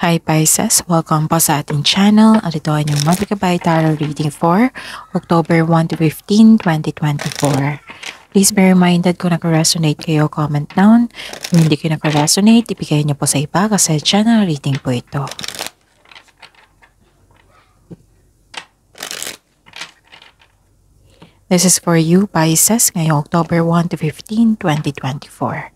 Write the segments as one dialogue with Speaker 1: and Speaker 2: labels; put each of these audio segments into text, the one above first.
Speaker 1: Hi Pisces! Welcome po sa ating channel at ito ay yung monthly tarot reading for October 1 to 15, 2024. Please be reminded kung naka-resonate kayo, comment down. Kung hindi kayo naka-resonate, ibigay niyo po sa iba kasi channel reading po ito. This is for you Pisces ngayong October 1 to 15, 2024.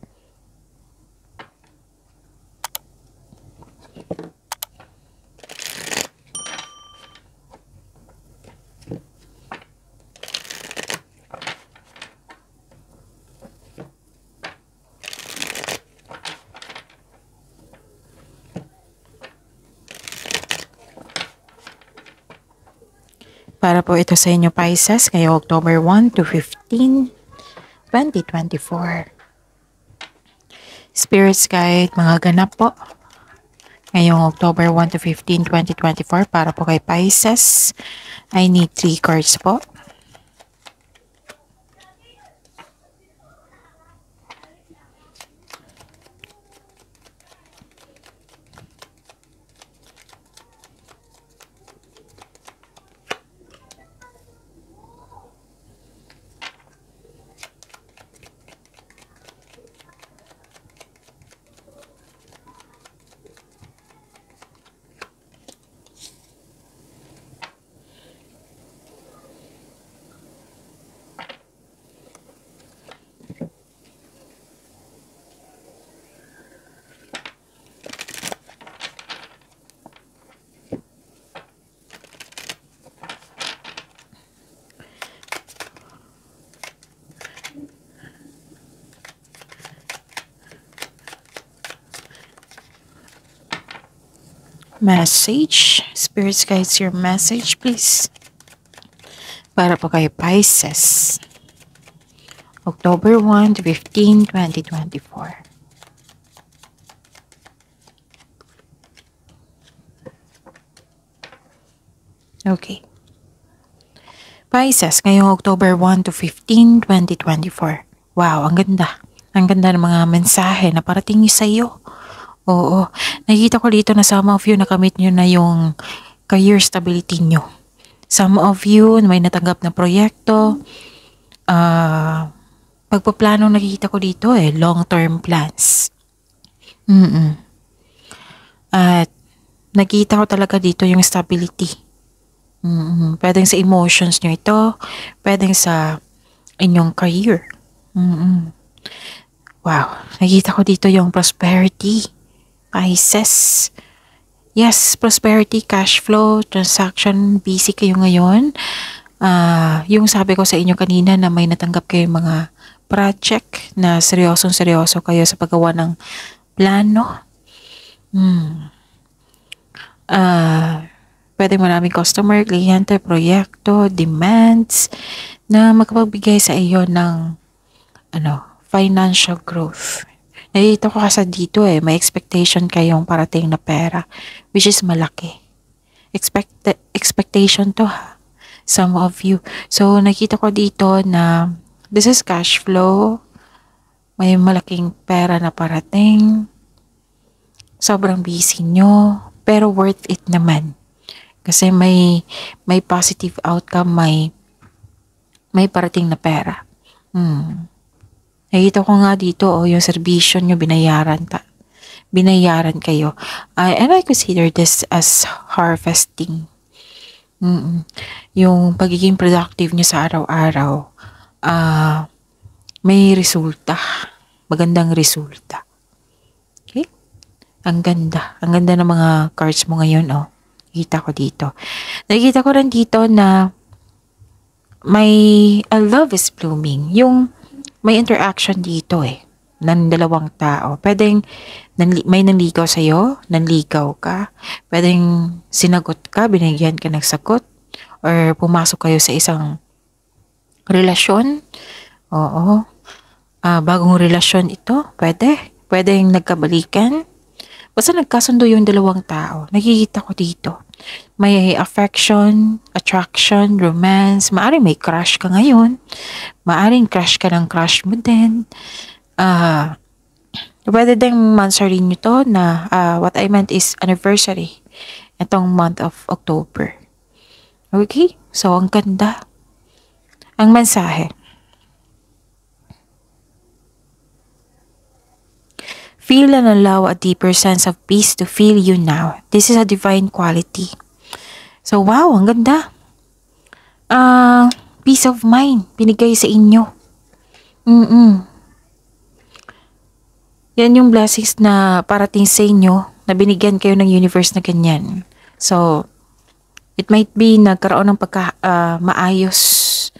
Speaker 1: Para po ito sa inyo Pisces ngayong October 1 to 15, 2024. Spirits guide, mga ganap po. Ngayong October 1 to 15, 2024 para po kay Pisces. I need 3 cards po. Message. Spirits guides your message please. Para po kay Pisces. October 1 to 15, 2024. Okay. Pisces, ngayong October 1 to 15, 2024. Wow, ang ganda. Ang ganda ng mga mensahe na parating sa iyo. Oo, nakikita ko dito na some of you nakamit nyo na yung career stability nyo. Some of you may natanggap na proyekto. Pagpaplanong nakikita ko dito long-term plans. At nakita ko talaga dito yung stability. Pwedeng sa emotions nyo ito, pwedeng sa inyong career. Wow, nakita ko dito yung prosperity. Pisces. Yes, prosperity, cash flow, transaction, busy kayo ngayon. Yung sabi ko sa inyo kanina na may natanggap kayo mga project na seryosong-seryoso kayo sa paggawa ng plano. Pwede maraming customer, kliyente, proyekto, demands na makapagbigay sa iyo ng financial growth. Nakita ko kasi dito may expectation kayong parating na pera which is malaki. Expectation to some of you. So nakita ko dito na this is cash flow. May malaking pera na parating. Sobrang busy nyo pero worth it naman. Kasi may positive outcome, may parating na pera. Nakita ko nga dito, yung serbisyo nyo, binayaran kayo. And I consider this as harvesting. Yung pagiging productive nyo sa araw-araw, may resulta. Magandang resulta. Okay? Ang ganda. Ang ganda ng mga cards mo ngayon, Nakita ko dito. Nakita ko rin dito na a love is blooming. Yung may interaction dito ng dalawang tao. Pwedeng may nanligaw sa'yo, nanligaw ka. Pwedeng sinagot ka, binigyan ka ng sagot. Or pumasok kayo sa isang relasyon. Oo. Bagong relasyon ito, pwede. Pwedeng nagkabalikan. Basta nagkasundo yung dalawang tao. Nakikita ko dito. May affection, attraction, romance. Maaring may crush ka ngayon. Maaring crush ka ng crush mo din. Pwede ding monthsary nyo to na what I meant is anniversary. Itong month of October. Okay? So, ang ganda. Ang mensahe. Feel and allow a deeper sense of peace to fill you now. This is a divine quality. So, wow, ang ganda. Peace of mind, binigay sa inyo. Yan yung blessings na parating sa inyo, na binigyan kayo ng universe na ganyan. So, it might be nagkaroon ng maayos,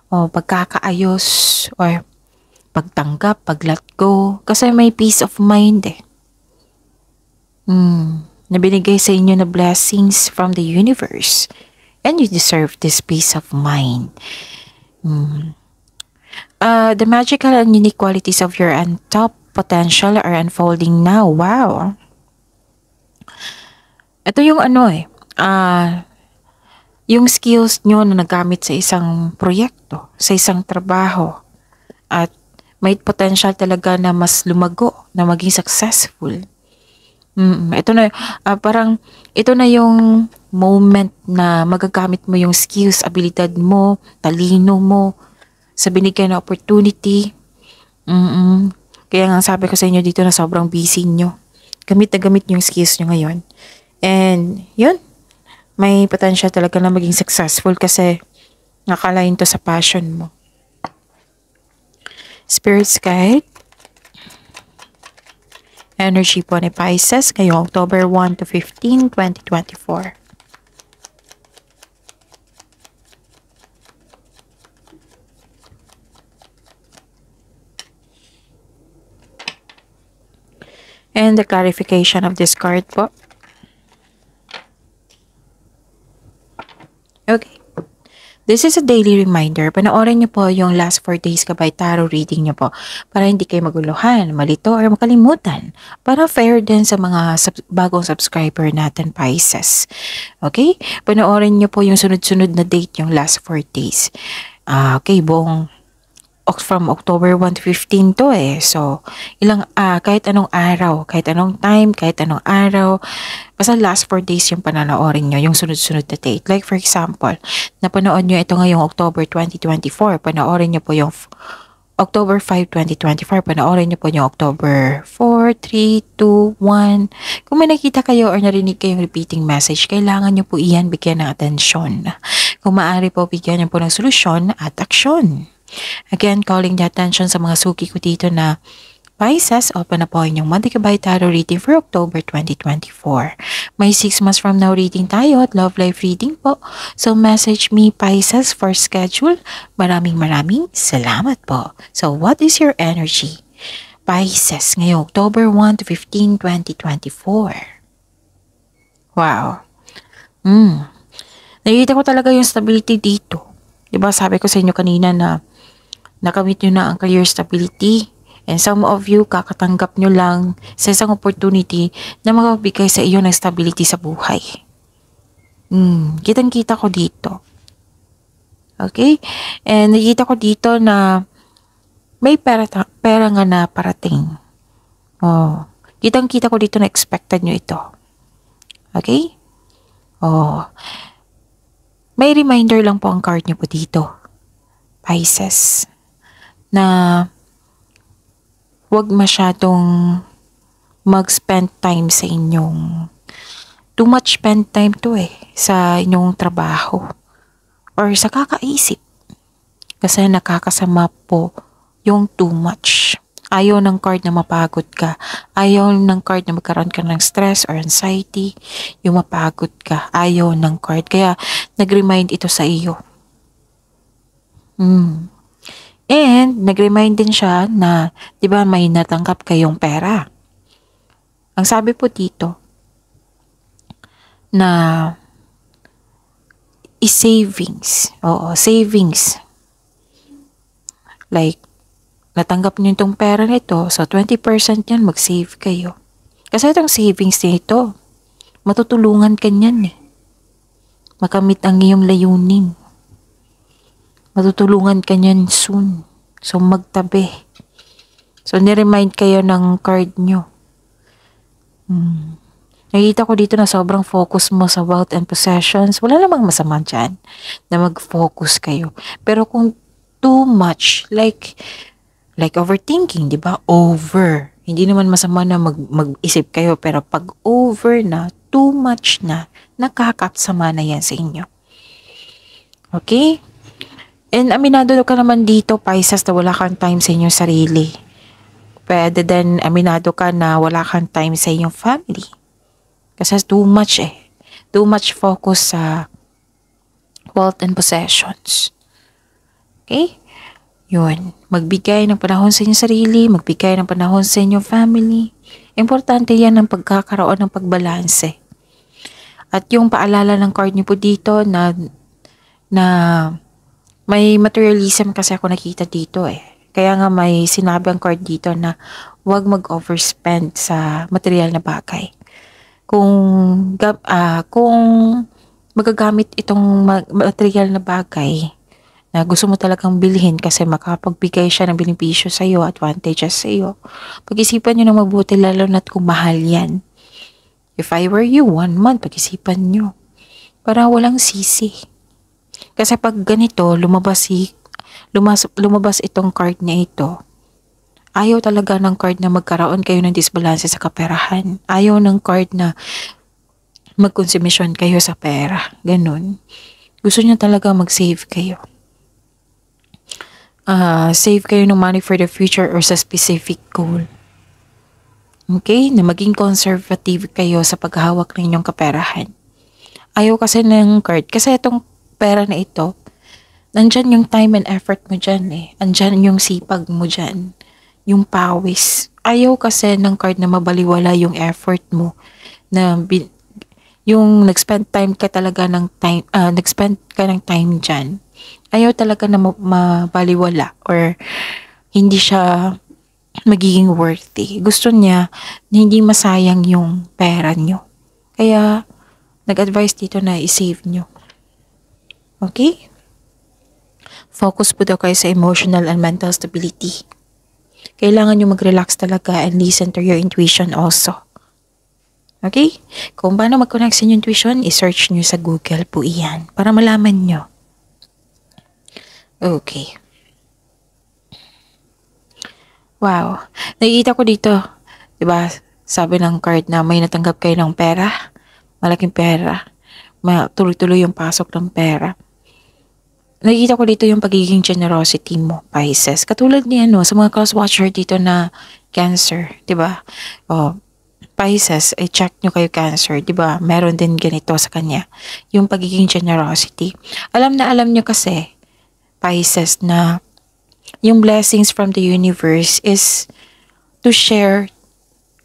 Speaker 1: o pagkakaayos, or pagtanggap, pag-let go. Kasi may peace of mind eh. Na binigay sa inyo na blessings from the universe. And you deserve this peace of mind. The magical and unique qualities of your untapped potential are unfolding now. Wow. Ito yung yung skills nyo na nagamit sa isang proyekto, sa isang trabaho. At may potential talaga na mas lumago, na maging successful. Ito na, parang ito na yung moment na magagamit mo yung skills, abilidad mo, talino mo sa binigyan na opportunity. Kaya nga sabi ko sa inyo dito na sobrang busy nyo. Gamit na gamit yung skills nyo ngayon. And yun, may potential talaga na maging successful kasi nakalain to sa passion mo. Spirit's Guide. Energy po ni Pisces ngayong October 1 to 15, 2024. And the clarification of this card po. Okay. This is a daily reminder. Panoorin niyo po yung last 4 days Gabay Tarot reading niyo po para hindi kayo maguluhan, malito, or makalimutan. Para fair din sa mga bagong subscriber natin, Pisces. Okay? Panoorin niyo po yung sunod-sunod na date yung last 4 days. Okay, buong from October 1 to 15 to eh. So, kahit anong araw, kahit anong time, kahit anong araw, basta last 4 days yung pananoorin nyo, yung sunod-sunod na date. Like for example, napanood nyo ito ngayong October 2024, panoorin nyo po yung October 5, 2024, panoorin nyo po yung October 4, 3, 2, 1. Kung may nakita kayo or narinig kayong repeating message, kailangan nyo po iyan bigyan ng atensyon. Kung maaari po, bigyan nyo po ng solusyon at aksyon. Again, calling the attention sa mga suki ko dito na Pisces, open na po inyong Monday Gabay Tarot reading for October 2024. May 6 months from now reading tayo at love life reading po. So message me Pisces for schedule. Maraming salamat po. So what is your energy? Pisces, ngayong October 1 to 15, 2024. Wow. Nakikita ko talaga yung stability dito. Diba sabi ko sa inyo kanina na nakamit nyo na ang career stability. And some of you, kakatanggap nyo lang sa isang opportunity na magbibigay sa iyo ng stability sa buhay. Kitang-kita ko dito. Okay? And nakikita ko dito na may pera nga na parating. Kitang-kita ko dito na expected nyo ito. Okay? May reminder lang po ang card nyo po dito, Pisces, na huwag masyadong mag-spend time sa inyong, too much spend time to sa inyong trabaho or sa kakaisip. Kasi nakakasama po yung too much. Ayaw ng card na mapagod ka. Ayaw ng card na magkaroon ka ng stress or anxiety. Yung mapagod ka. Ayaw ng card. Kaya nag-remind ito sa iyo. And nag-remind din siya na, di ba, may natanggap kayong pera. Ang sabi po dito, na is-savings. Oo, savings. Like, natanggap niyo itong pera nito, so 20% yan, mag-save kayo. Kasi itong savings nito, matutulungan ka niyan makamit ang iyong layunin. Matutulungan ka niyan soon. So, magtabi. So, niremind kayo ng card nyo. Nakikita ko dito na sobrang focus mo sa wealth and possessions. Wala namang masama dyan na mag-focus kayo. Pero kung too much, like overthinking, di ba? Over. Hindi naman masama na mag-isip kayo, pero pag over na, too much na, nakakapsama na yan sa inyo. Okay? And aminado ka naman dito, Pisces, na wala kang time sa inyong sarili. Pwede din aminado ka na wala kang time sa inyong family. Kasi too much Too much focus sa wealth and possessions. Okay? Yun. Magbigay ng panahon sa inyong sarili, magbigay ng panahon sa inyong family. Importante yan ang pagkakaroon ng pagbalanse. At yung paalala ng card niyo po dito na may materialism kasi ako nakita dito Kaya nga may sinabi ang card dito na huwag mag-overspend sa material na bagay. Kung magagamit itong material na bagay na gusto mo talagang bilhin kasi makapagbigay siya ng benepisyo sa iyo, advantages sa iyo, pag-isipan nyo na mabuti lalo na't kung mahal yan. If I were you, 1 month, pag-isipan nyo. Para walang sisi. Kasi pag ganito, lumabas itong card na ito, ayaw talaga ng card na magkaroon kayo ng disbalance sa kaperahan. Ayaw ng card na magkonsumisyon kayo sa pera. Ganun. Gusto niya talaga mag-save kayo. Save kayo ng money for the future or sa specific goal. Okay? Na maging conservative kayo sa paghawak ng inyong kaperahan. Ayaw kasi ng card. Kasi itong pera na ito, nandyan yung time and effort mo dyan Andyan yung sipag mo dyan. Yung pawis. Ayaw kasi ng card na mabaliwala yung effort mo. Yung nag-spend ka ng time dyan. Ayaw talaga na mabaliwala or hindi siya magiging worthy. Gusto niya na hindi masayang yung pera nyo. Kaya, nag-advise dito na i-save nyo. Okay? Focus po daw kayo sa emotional and mental stability. Kailangan nyo mag-relax talaga and listen to your intuition also. Okay? Kung paano mag-connect sa inyong intuition, i-search nyo sa Google po iyan para malaman nyo. Okay. Wow. Nakikita ko dito, diba, sabi ng card na may natanggap kayo ng pera, malaking pera, tuloy-tuloy yung pasok ng pera. Nakikita ko dito yung pagiging generosity mo, Pisces. Katulad niya, sa mga cross-watcher dito na Cancer, di ba? Pisces, check nyo kayo Cancer, di ba? Meron din ganito sa kanya. Yung pagiging generosity. Alam nyo kasi, Pisces, na yung blessings from the universe is to share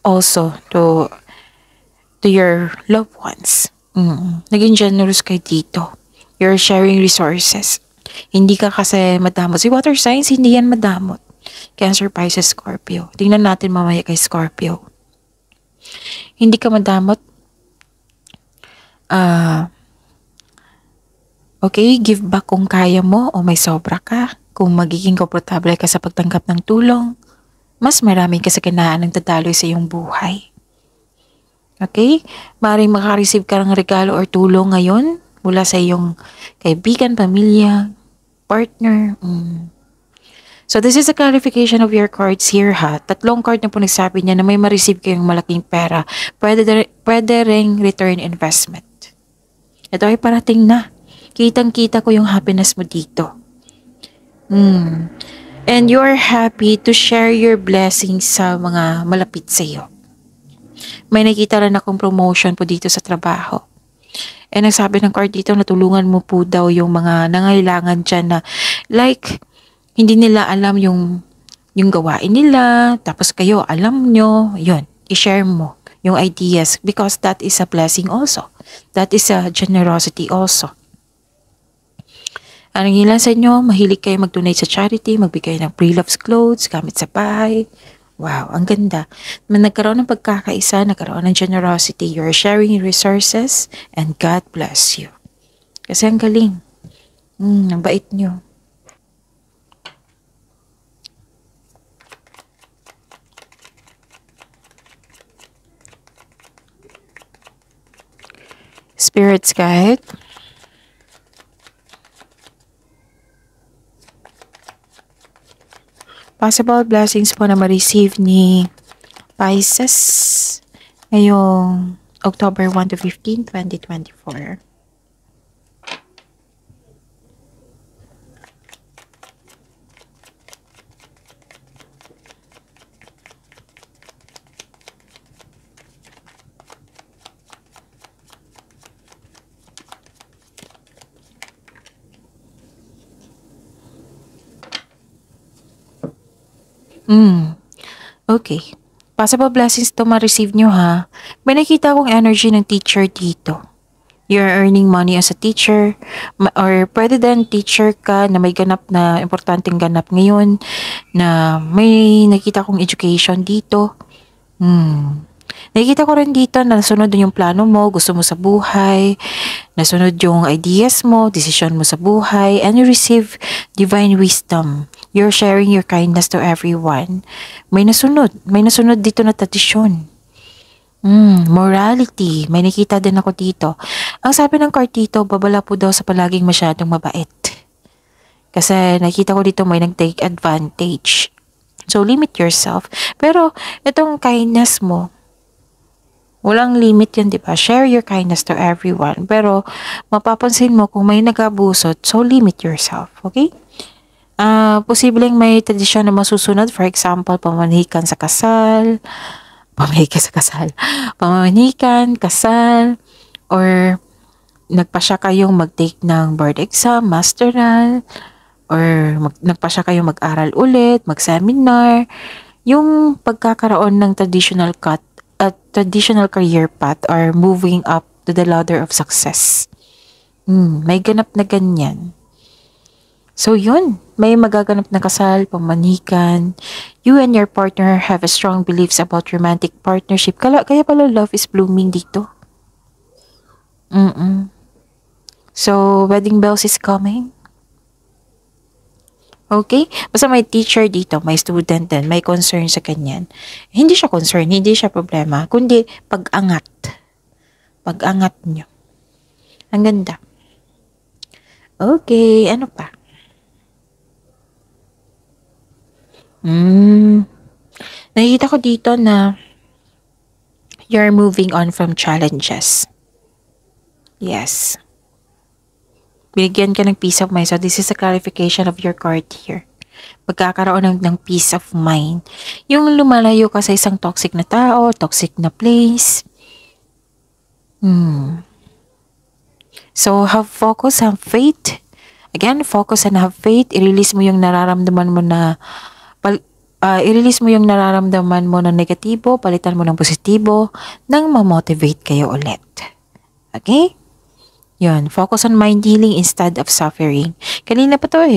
Speaker 1: also to your loved ones. Naging generous kayo dito. You're sharing resources. Hindi ka kasi madamot. Si water signs, hindi yan madamot. Cancer, Pisces, Scorpio. Tingnan natin mamaya kay Scorpio. Hindi ka madamot. Okay, give back kung kaya mo o may sobra ka. Kung magiging komportable ka sa pagtanggap ng tulong, mas maraming kasaganaan ang dadaloy sa iyong buhay. Okay? Maaaring makareceive ka ng regalo or tulong ngayon mula sa iyong kaibigan, pamilya, partner. So, this is a clarification of your cards here, ha. 3 card na po nagsabi niya na may ma-receive kayong malaking pera. Pwede ring return investment. Ito ay parating na. Kitang-kita ko yung happiness mo dito. And you're happy to share your blessings sa mga malapit sa iyo. May nakita rin akong promotion po dito sa trabaho. And ang sabi ng card dito, natulungan mo po daw yung mga nangailangan dyan na like, hindi nila alam yung gawain nila, tapos kayo alam nyo, yun, i-share mo yung ideas because that is a blessing also. That is a generosity also. Ang ilan sa inyo, mahilig kayo mag-donate sa charity, magbigay ng pre-loved clothes, gamit sa bahay. Wow, ang ganda. Nagkaroon ng pagkakaisa, nagkaroon ng generosity. You're sharing resources and God bless you. Kasi ang galing. Ang bait nyo. Spirits guide. Possible blessings po na ma-receive ni Pisces ngayong October 1 to 15, 2024. Okay. Possible blessings to ma-receive nyo ha. May nakita akong energy ng teacher dito. You're earning money as a teacher, or pwede din teacher ka na may ganap na importanteng ganap ngayon, na may nakita akong education dito. Nakikita ko rin dito na nasunod yung plano mo, gusto mo sa buhay, nasunod yung ideas mo, decision mo sa buhay, and you receive divine wisdom. You're sharing your kindness to everyone. May nasunod dito na tradisyon. Morality, may nakita din ako dito. Ang sabi ng card dito, babala po daw sa palaging masyadong mabait. Kasi nakita ko dito may nag-take advantage. So, limit yourself. Pero, itong kindness mo, walang limit yun, di ba? Share your kindness to everyone. Pero, mapapansin mo kung may nag-abusot, so limit yourself. Okay? Posibleng may tradisyon na masusunod. For example, pamanihikan sa kasal. Pamanihikan, kasal. Or, nagpasya kayong mag-take ng board exam, masteral. Or, nagpasya kayong mag-aral ulit, mag-seminar. Yung pagkakaroon ng traditional career path or moving up to the ladder of success. May ganap na ganyan. So yun, may magaganap na kasal, pamanikan. You and your partner have a strong beliefs about romantic partnership. Kaya pala love is blooming dito. So, wedding bells is coming. Okay? Basta may teacher dito, may student din, may concern sa kanyan. Hindi siya concern, hindi siya problema, kundi pag-angat. Pag-angat nyo. Ang ganda. Okay, ano pa? Nakikita ko dito na you're moving on from challenges. Yes. Binigyan ka ng peace of mind. So, this is a clarification of your card here. Magkakaroon ng peace of mind. Yung lumalayo ka sa isang toxic na tao, toxic na place. So, have focus, have faith. Again, focus and have faith. I-release mo yung nararamdaman mo na negatibo, palitan mo ng positibo, nang ma-motivate kayo ulit. Okay? Yun, focus on mind healing instead of suffering. Kanina pa to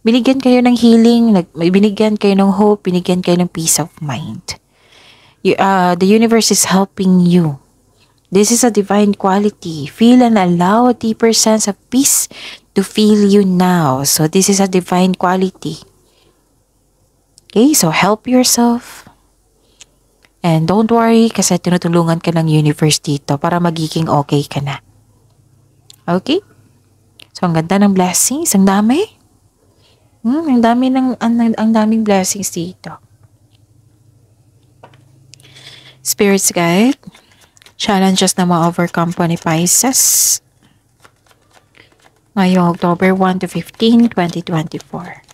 Speaker 1: Binigyan kayo ng healing, binigyan kayo ng hope, binigyan kayo ng peace of mind. The universe is helping you. This is a divine quality. Feel and allow a deeper sense of peace to feel you now. So this is a divine quality. Okay, so help yourself. And don't worry kasi tinutulungan ka ng universe dito para magiging okay ka na. Okay? So, ang ganda ng blessings. Ang dami. Ang daming blessings dito. Spirits guide. Challenges na ma-overcome po ni Pisces. Ngayong October 1 to 15, 2024.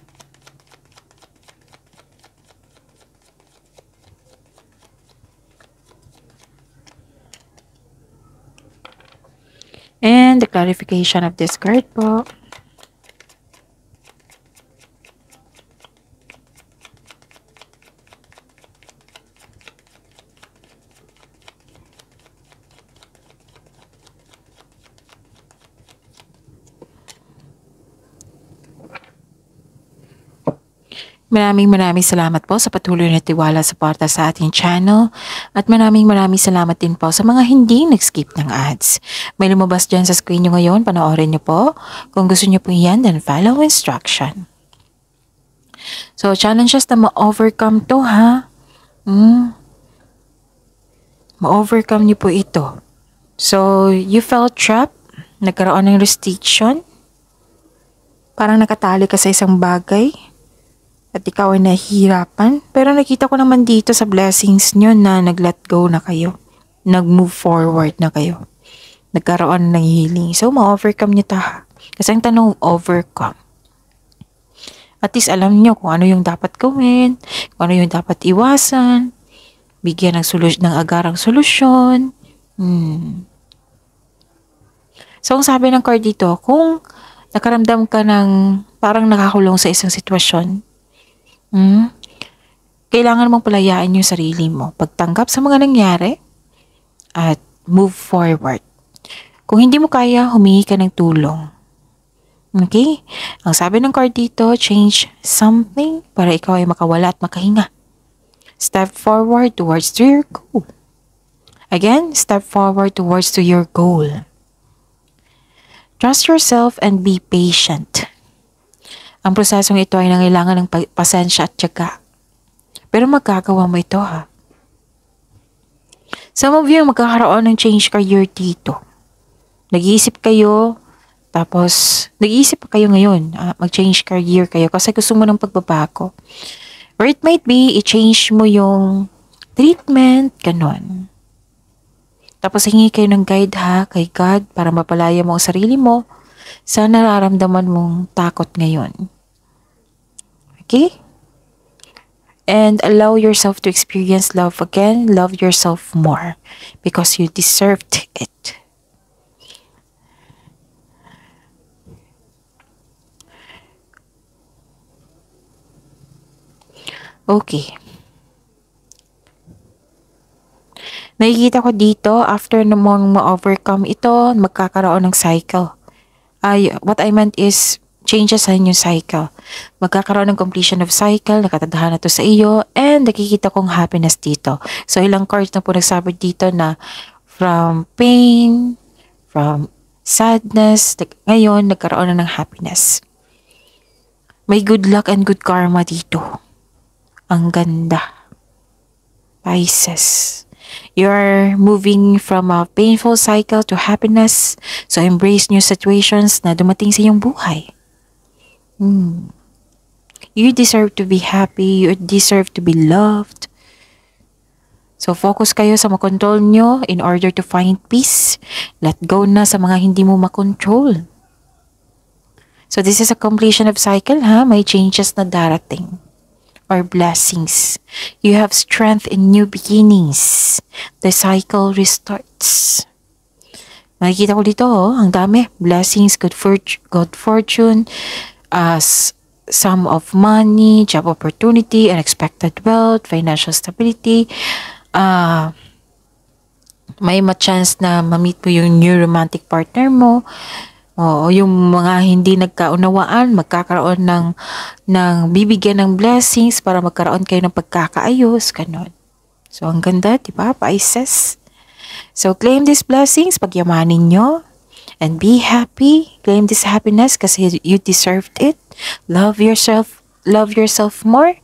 Speaker 1: And the clarification of this card po. Maraming salamat po sa patuloy na tiwala sa suporta sa ating channel at maraming salamat din po sa mga hindi nag-skip ng ads. May lumabas dyan sa screen nyo ngayon, panoorin nyo po. Kung gusto nyo po yan, then follow instruction. So, challenges na ma-overcome to ha. Ma-overcome nyo po ito. So, you felt trapped? Nagkaroon ng restriction? Parang nakatali ka sa isang bagay? At ikaw ay nahihirapan? Pero nakita ko naman dito sa blessings nyo na nag-let go na kayo. Nag-move forward na kayo. Nagkaroon ng healing. So, ma-overcome nyo ta. Kasi ang tanong, overcome. At least alam nyo kung ano yung dapat gawin, kung ano yung dapat iwasan, bigyan ng agarang solusyon. So, ang sabi ng card dito, kung nakaramdam ka ng parang nakakulong sa isang sitwasyon, kailangan mong palayain yung sarili mo. Pagtanggap sa mga nangyari at move forward. Kung hindi mo kaya, humingi ka ng tulong. Okay? Ang sabi ng card dito, change something para ikaw ay makawala at makahinga. Step forward towards to your goal. Again, step forward towards to your goal. Trust yourself and be patient. Ang prosesong ito ay nangailangan ng pasensya at tiyaga. Pero magagawa mo ito ha. Some of you magkakaroon ng change career dito. Nag-iisip kayo, tapos nag-iisip pa kayo ngayon, mag-change career kayo kasi gusto mo ng pagbabago. Or it might be, i-change mo yung treatment, ganon. Tapos hingi kayo ng guide kay God para mapalaya mo ang sarili mo sa nararamdaman mong takot ngayon. Okay? And allow yourself to experience love again. Love yourself more because you deserved it. Okay. Nakikita ko dito, after namang ma-overcome ito, magkakaroon ng cycle. What I meant is, changes sa inyong cycle. Magkakaroon ng completion of cycle, nakatadhana to sa iyo, and nakikita kong happiness dito. So, ilang cards na po nagsabi dito na from pain, from sadness, ngayon, nagkaroon na ng happiness. May good luck and good karma dito. Ang ganda. Pisces. You're moving from a painful cycle to happiness. So, embrace new situations na dumating sa iyong buhay. You deserve to be happy. You deserve to be loved. So, focus kayo sa makontrol nyo in order to find peace. Let go na sa mga hindi mo makontrol. So, this is a completion of cycle, May changes na darating. Or blessings. You have strength in new beginnings. The cycle restarts. Makikita ko dito, ang dami. Blessings, good fortune, sum of money, job opportunity, unexpected wealth, financial stability. May chance na ma-meet mo yung new romantic partner mo. O yung mga hindi nagkaunawaan, magkakaroon ng bibigyan ng blessings para magkaroon kayo ng pagkakaayos, ganon. So, ang ganda, diba, Pisces? So, claim these blessings, pagyamanin nyo, and be happy. Claim this happiness kasi you deserved it. Love yourself more.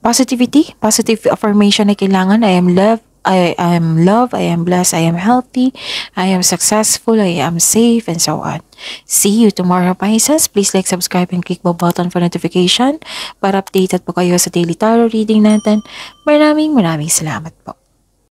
Speaker 1: Positive affirmation na kailangan. I am loved, I am blessed, I am healthy, I am successful, I am safe, and so on. See you tomorrow, Pisces. Please like, subscribe, and click the button for notification para updated po kayo sa daily tarot reading natin. Maraming salamat po.